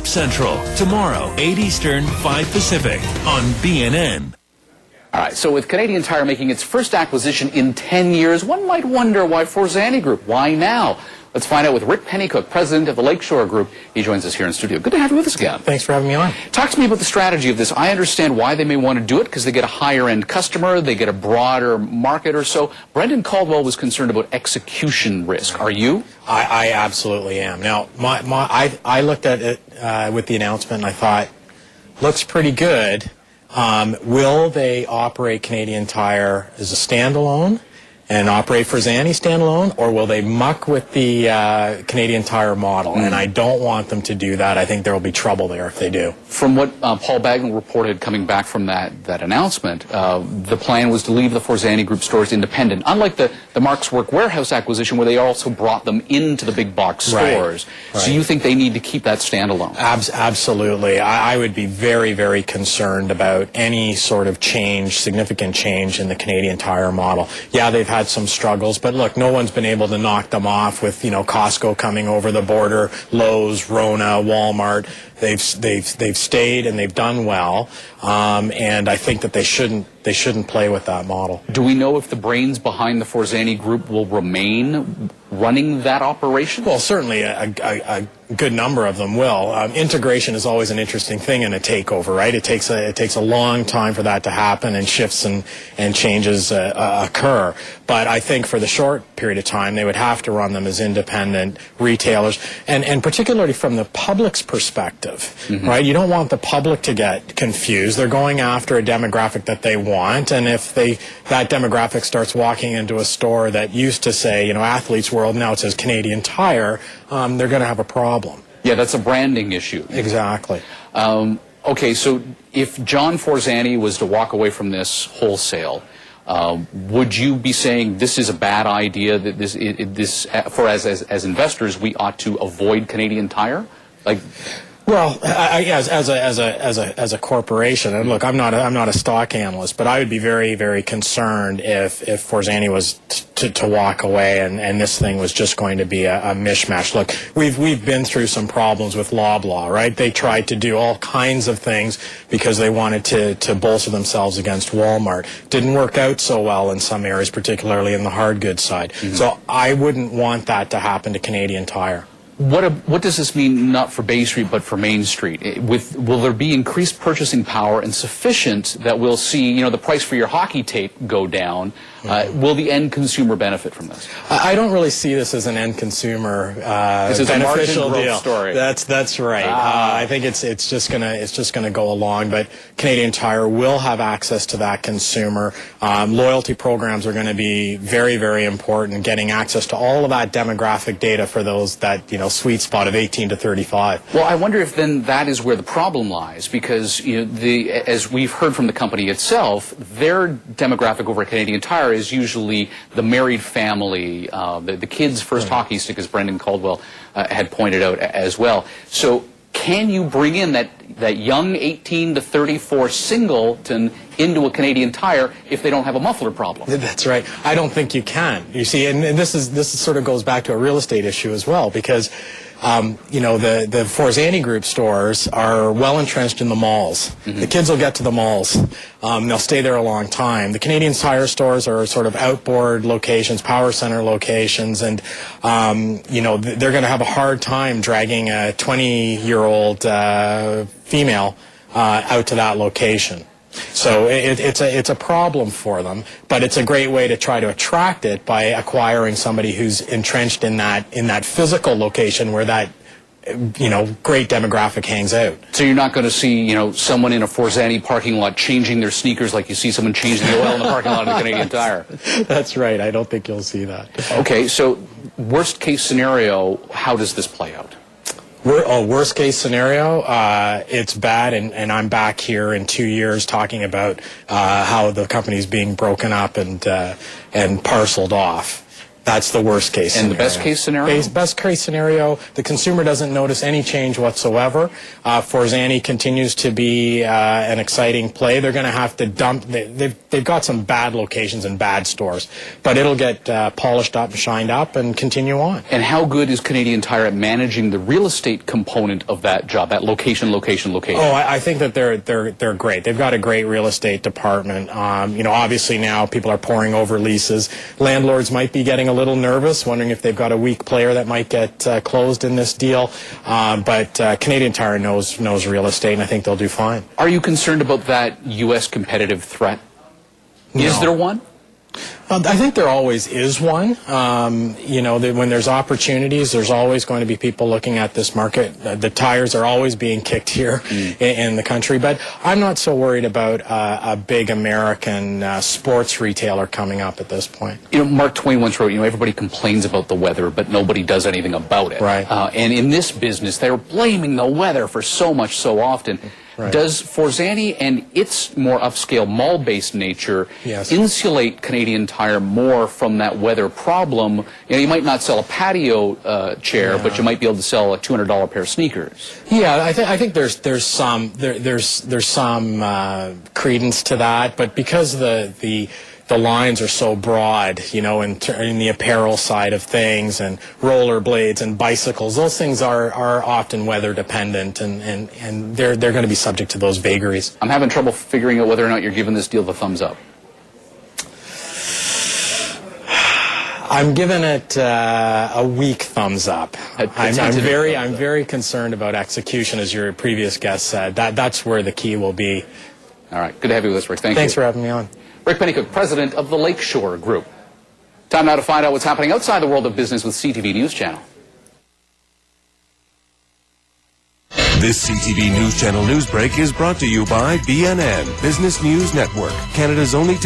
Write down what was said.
Flip Central, tomorrow, 8 Eastern, 5 Pacific, on BNN. All right, so with Canadian Tire making its first acquisition in 10 years, one might wonder why Forzani Group. Why now? Let's find out with Rick Pennycooke, president of the Lakeshore Group. He joins us here in studio. Good to have you with us again. Thanks for having me on. Talk to me about the strategy of this. I understand why they may want to do it, because they get a higher-end customer, they get a broader market or so. Brendan Caldwell was concerned about execution risk. Are you? I absolutely am. Now, I looked at it with the announcement, and I thought, looks pretty good. Will they operate Canadian Tire as a standalone and operate Forzani standalone, or will they muck with the Canadian Tire model? And I don't want them to do that. I think there will be trouble there if they do. From what Paul Bagnall reported coming back from that announcement, the plan was to leave the Forzani Group stores independent, unlike the Mark's Work Warehouse acquisition where they also brought them into the big box stores. Right. So you think they need to keep that standalone? Absolutely. I would be very, very concerned about any sort of change, significant change in the Canadian Tire model. Yeah, they've had some struggles, but look, no one's been able to knock them off with, you know, Costco coming over the border, Lowe's, Rona, Walmart. They've stayed and they've done well, and I think that they shouldn't play with that model. Do we know if the brains behind the Forzani Group will remain running that operation? Well, certainly a good number of them will. Integration is always an interesting thing in a takeover, right? It takes a long time for that to happen, and shifts and changes occur. But I think for the short period of time, they would have to run them as independent retailers, and particularly from the public's perspective, right? You don't want the public to get confused. They're going after a demographic that they want, and if that demographic starts walking into a store that used to say, you know, Athlete's World, now it says Canadian Tire, they're going to have a problem. Yeah, that's a branding issue. Exactly. Okay, so if John Forzani was to walk away from this wholesale, would you be saying this is a bad idea, that as investors we ought to avoid Canadian Tire? Like, well, as a corporation, and look, I'm not a stock analyst, but I would be very, very concerned if Forzani was to walk away and this thing was just going to be a mishmash. Look, we've been through some problems with Loblaw, right? They tried to do all kinds of things because they wanted to bolster themselves against Walmart. Didn't work out so well in some areas, particularly in the hard goods side. So I wouldn't want that to happen to Canadian Tire. What does this mean, not for Bay Street but for Main Street? Will there be increased purchasing power and sufficient that we'll see, you know, the price for your hockey tape go down? Will the end consumer benefit from this? I don't really see this as an end consumer this is beneficial a margin deal. Story. That's right. I think it's just gonna go along. But Canadian Tire will have access to that consumer. Loyalty programs are going to be very, very important. Getting access to all of that demographic data for those that, you know, sweet spot of 18 to 35. Well, I wonder if then that is where the problem lies, because, you know, as we've heard from the company itself, their demographic over at Canadian Tire is usually the married family, the kids' first hockey stick, as Brendan Caldwell had pointed out as well. So can you bring in that young 18 to 34 singleton into a Canadian Tire if they don't have a muffler problem? That's right. I don't think you can. You see, and this sort of goes back to a real estate issue as well, because you know, the Forzani Group stores are well entrenched in the malls. The kids will get to the malls. They'll stay there a long time. The Canadian Tire stores are sort of outboard locations, power center locations, and you know, they're going to have a hard time dragging a 20-year-old female out to that location. So it's a problem for them, but it's a great way to try to attract it by acquiring somebody who's entrenched in that physical location where that, you know, great demographic hangs out. So you're not going to see, you know, someone in a Forzani parking lot changing their sneakers like you see someone changing the oil in the parking lot of the Canadian Tire. That's right. I don't think you'll see that. Okay, so worst case scenario, how does this play out? Worst case scenario, it's bad, and I'm back here in 2 years talking about how the company's being broken up and parceled off. That's the worst case scenario. And the best case scenario? Best case scenario, the consumer doesn't notice any change whatsoever. Forzani continues to be an exciting play. They're going to have to dump. They've got some bad locations and bad stores, but it'll get polished up and shined up and continue on. And how good is Canadian Tire at managing the real estate component of that job, that location? Oh, I think that they're great. They've got a great real estate department. Obviously now people are poring over leases. Landlords might be getting a little nervous, wondering if they've got a weak player that might get closed in this deal. But Canadian Tire knows real estate, and I think they'll do fine. Are you concerned about that U.S. competitive threat? No. Is there one? I think there always is one. When there's opportunities, there's always going to be people looking at this market. The tires are always being kicked here in the country. But I'm not so worried about a big American sports retailer coming up at this point. Mark Twain once wrote, everybody complains about the weather, but nobody does anything about it. Right. And in this business, they're blaming the weather for so much so often. Right. Does Forzani and its more upscale mall-based nature insulate Canadian Tire more from that weather problem? You might not sell a patio chair, but you might be able to sell a $200 pair of sneakers. Yeah, I think there's some credence to that, but because the lines are so broad, in the apparel side of things, and rollerblades and bicycles, those things are often weather dependent, and they're going to be subject to those vagaries. I'm having trouble figuring out whether or not you're giving this deal the thumbs up. I'm giving it a weak thumbs up. I'm very concerned about execution, as your previous guest said. That's where the key will be. All right, good to have you with us, Rick. Thanks for having me on. Rick Pennycooke, president of the Lakeshore Group. Time now to find out what's happening outside the world of business with CTV News Channel. This CTV News Channel news break is brought to you by BNN, Business News Network, Canada's only